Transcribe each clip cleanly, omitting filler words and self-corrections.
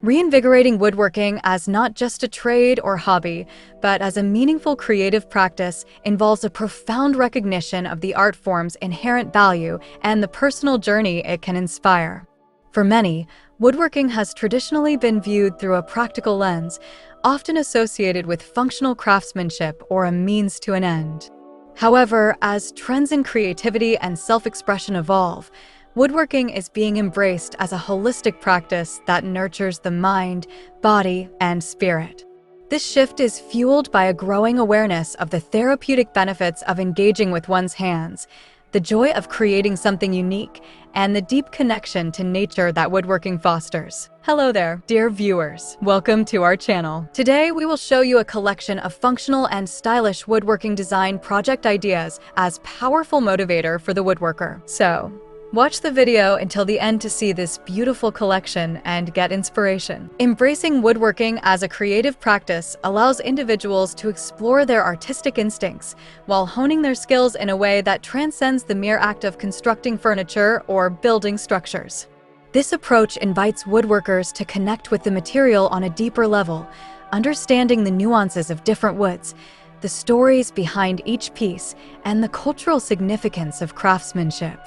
Reinvigorating woodworking as not just a trade or hobby, but as a meaningful creative practice involves a profound recognition of the art form's inherent value and the personal journey it can inspire. For many, woodworking has traditionally been viewed through a practical lens, often associated with functional craftsmanship or a means to an end. However, as trends in creativity and self-expression evolve, woodworking is being embraced as a holistic practice that nurtures the mind, body, and spirit. This shift is fueled by a growing awareness of the therapeutic benefits of engaging with one's hands, the joy of creating something unique, and the deep connection to nature that woodworking fosters. Hello there, dear viewers. Welcome to our channel. Today, we will show you a collection of functional and stylish woodworking design project ideas as powerful motivator for the woodworker. So, watch the video until the end to see this beautiful collection and get inspiration. Embracing woodworking as a creative practice allows individuals to explore their artistic instincts while honing their skills in a way that transcends the mere act of constructing furniture or building structures. This approach invites woodworkers to connect with the material on a deeper level, understanding the nuances of different woods, the stories behind each piece, and the cultural significance of craftsmanship.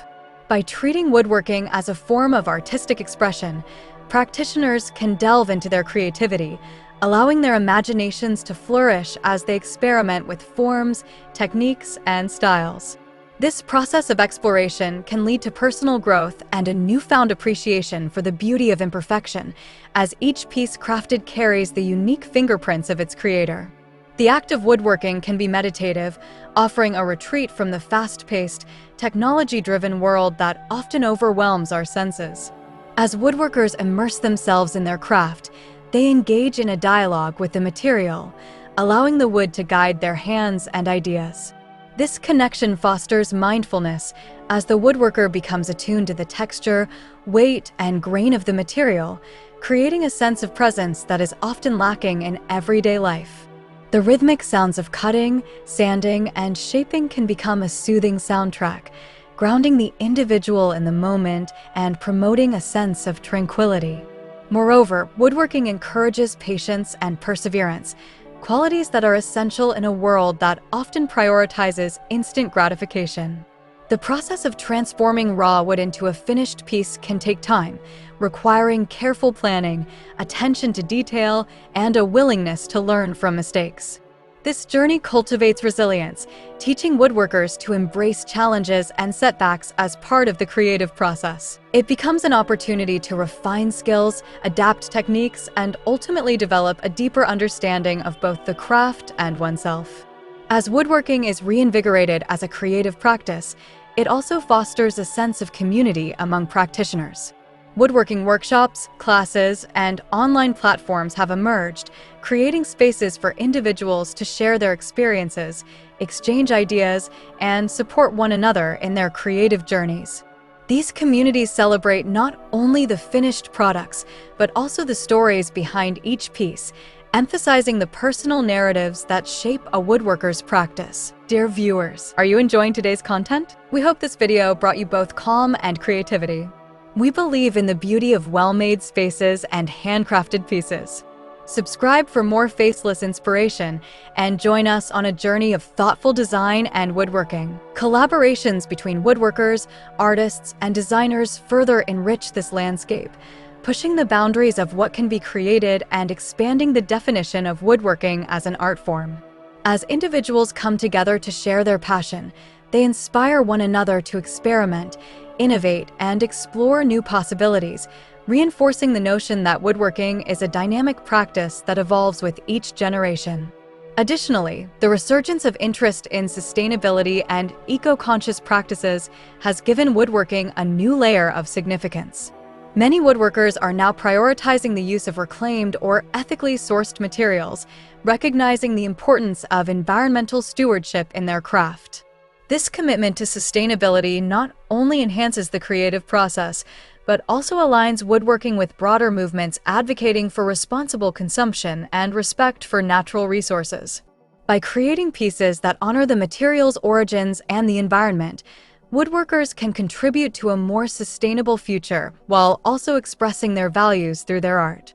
By treating woodworking as a form of artistic expression, practitioners can delve into their creativity, allowing their imaginations to flourish as they experiment with forms, techniques, and styles. This process of exploration can lead to personal growth and a newfound appreciation for the beauty of imperfection, as each piece crafted carries the unique fingerprints of its creator. The act of woodworking can be meditative, offering a retreat from the fast-paced, technology-driven world that often overwhelms our senses. As woodworkers immerse themselves in their craft, they engage in a dialogue with the material, allowing the wood to guide their hands and ideas. This connection fosters mindfulness as the woodworker becomes attuned to the texture, weight, and grain of the material, creating a sense of presence that is often lacking in everyday life. The rhythmic sounds of cutting, sanding, and shaping can become a soothing soundtrack, grounding the individual in the moment and promoting a sense of tranquility. Moreover, woodworking encourages patience and perseverance, qualities that are essential in a world that often prioritizes instant gratification. The process of transforming raw wood into a finished piece can take time, requiring careful planning, attention to detail, and a willingness to learn from mistakes. This journey cultivates resilience, teaching woodworkers to embrace challenges and setbacks as part of the creative process. It becomes an opportunity to refine skills, adapt techniques, and ultimately develop a deeper understanding of both the craft and oneself. As woodworking is reinvigorated as a creative practice, it also fosters a sense of community among practitioners. Woodworking workshops, classes, and online platforms have emerged, creating spaces for individuals to share their experiences, exchange ideas, and support one another in their creative journeys. These communities celebrate not only the finished products, but also the stories behind each piece, emphasizing the personal narratives that shape a woodworker's practice. Dear viewers, are you enjoying today's content? We hope this video brought you both calm and creativity. We believe in the beauty of well-made spaces and handcrafted pieces. Subscribe for more faceless inspiration and join us on a journey of thoughtful design and woodworking. Collaborations between woodworkers, artists, and designers further enrich this landscape, pushing the boundaries of what can be created and expanding the definition of woodworking as an art form. As individuals come together to share their passion, they inspire one another to experiment, innovate, and explore new possibilities, reinforcing the notion that woodworking is a dynamic practice that evolves with each generation. Additionally, the resurgence of interest in sustainability and eco-conscious practices has given woodworking a new layer of significance. Many woodworkers are now prioritizing the use of reclaimed or ethically sourced materials, recognizing the importance of environmental stewardship in their craft. This commitment to sustainability not only enhances the creative process, but also aligns woodworking with broader movements advocating for responsible consumption and respect for natural resources. By creating pieces that honor the material's origins and the environment, woodworkers can contribute to a more sustainable future while also expressing their values through their art.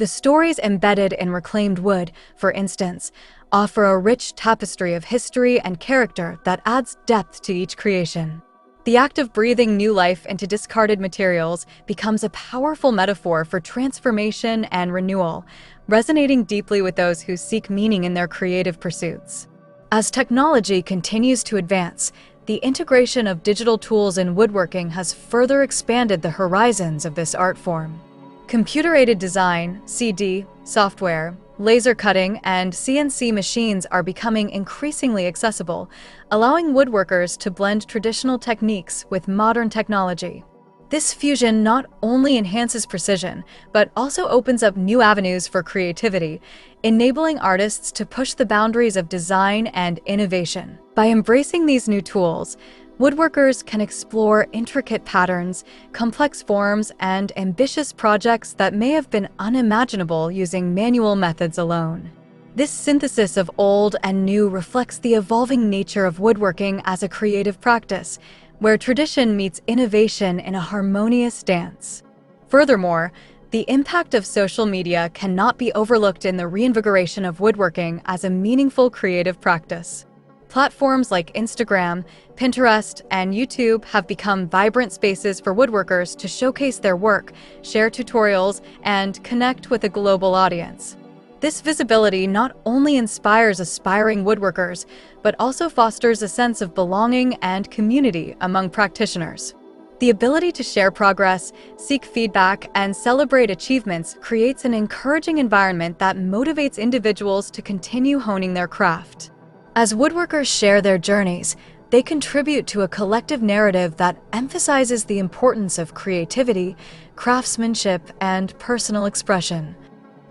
The stories embedded in reclaimed wood, for instance, offer a rich tapestry of history and character that adds depth to each creation. The act of breathing new life into discarded materials becomes a powerful metaphor for transformation and renewal, resonating deeply with those who seek meaning in their creative pursuits. As technology continues to advance, the integration of digital tools in woodworking has further expanded the horizons of this art form. Computer-aided design, CD, software, laser cutting, and CNC machines are becoming increasingly accessible, allowing woodworkers to blend traditional techniques with modern technology. This fusion not only enhances precision, but also opens up new avenues for creativity, enabling artists to push the boundaries of design and innovation. By embracing these new tools, woodworkers can explore intricate patterns, complex forms, and ambitious projects that may have been unimaginable using manual methods alone. This synthesis of old and new reflects the evolving nature of woodworking as a creative practice, where tradition meets innovation in a harmonious dance. Furthermore, the impact of social media cannot be overlooked in the reinvigoration of woodworking as a meaningful creative practice. Platforms like Instagram, Pinterest, and YouTube have become vibrant spaces for woodworkers to showcase their work, share tutorials, and connect with a global audience. This visibility not only inspires aspiring woodworkers, but also fosters a sense of belonging and community among practitioners. The ability to share progress, seek feedback, and celebrate achievements creates an encouraging environment that motivates individuals to continue honing their craft. As woodworkers share their journeys, they contribute to a collective narrative that emphasizes the importance of creativity, craftsmanship, and personal expression,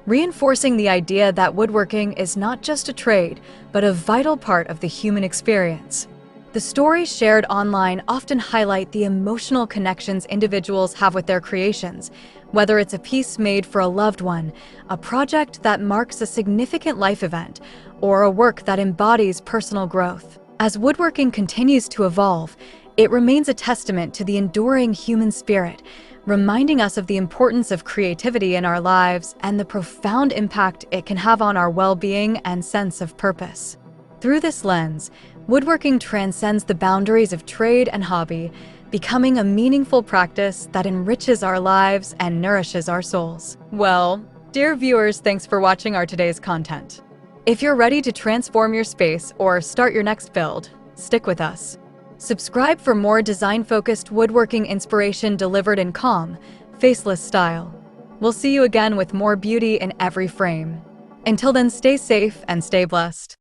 reinforcing the idea that woodworking is not just a trade, but a vital part of the human experience. The stories shared online often highlight the emotional connections individuals have with their creations, whether it's a piece made for a loved one, a project that marks a significant life event, or a work that embodies personal growth. As woodworking continues to evolve, it remains a testament to the enduring human spirit, reminding us of the importance of creativity in our lives and the profound impact it can have on our well-being and sense of purpose. Through this lens, woodworking transcends the boundaries of trade and hobby, becoming a meaningful practice that enriches our lives and nourishes our souls. Well, dear viewers, thanks for watching our today's content. If you're ready to transform your space or start your next build, stick with us. Subscribe for more design-focused woodworking inspiration delivered in calm, faceless style. We'll see you again with more beauty in every frame. Until then, stay safe and stay blessed.